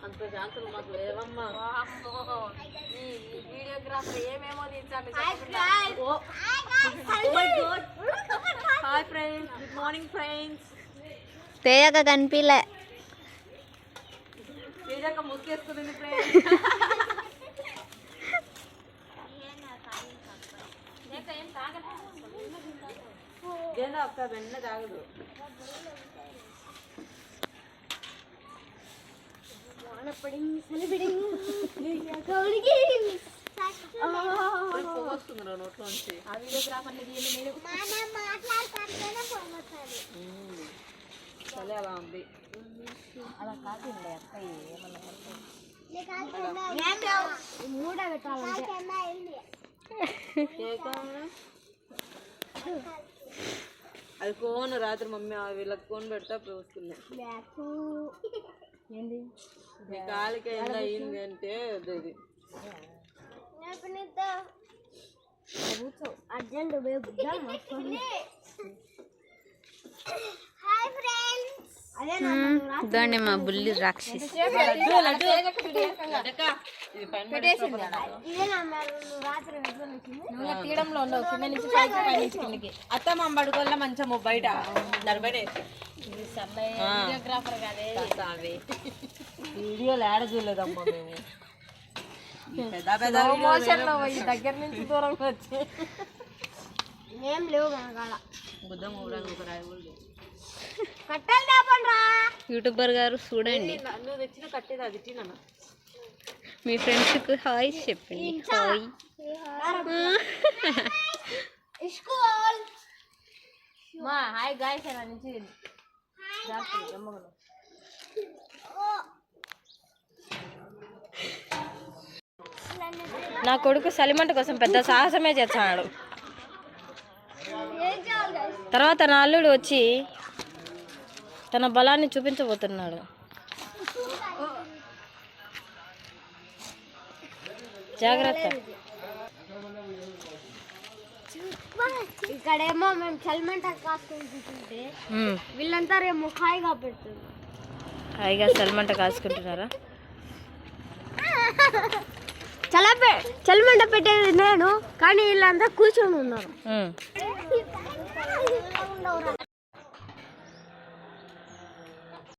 అంత శాంతులు మాకు లేవమ్మా. వీడియోగ్రాఫర్ ఏమేమో తీర్చాలి. Hi friends, good morning friends. తేజక కనిపిలే, తేజక ముక్కేస్తుంది ఫ్రెండ్స్. ఏదో ఒక్క వెన్న తాగదు. వస్తుంది నోట్లోంచి. చలి అలా ఉంది. అలా కాదండి అక్కయ్య అది కోన్ రాత్రి మమ్మీ వీళ్ళకి కోన్ పెడతా పోసుకున్నా. ఏంది మీ కాలికి ఎలా అయింది అంటే అది ఇదండి మా బుల్లి రాక్షసి. తీయడంలో ఉండవు, కింద నుంచి పైకి పై నుంచి కిందకి. అత్తమ్మ పడుకోవాల మంచము బయట నడబడే. వీడియోగ్రాఫర్ కాదే, వీడియోలు యాడ్ చేయలేదమ్మా మేము. దగ్గర నుంచి దూరం వచ్చి ఏం లేవు బుద్ధం ఒక రాయి యూట్యూబర్ గారు చూడండి. నువ్వు తెచ్చిన కట్టేది అది తిన్నా. మీ ఫ్రెండ్స్ కు హాయ్ చెప్పండి. హాయ్. హాయ్ గాయ్స్ అలా నుంచి నా కొడుకు సలిమంట కోసం పెద్ద సాహసమే చేస్తున్నాడు. తర్వాత నా అల్లుడు వచ్చి తన బలాన్ని చూపించబోతున్నాడు. జాగ్రత్త. ఇక్కడేమో మేము సల్మంట కాసుకుంటుంటే వీళ్ళంతా రేమో హాయిగా పెడుతుంది. హాయిగా సల్మంట కాసుకుంటున్నారా? చల్మంట పెట్టేది నేను, కానీ వీళ్ళంతా కూర్చొని ఉన్నారు.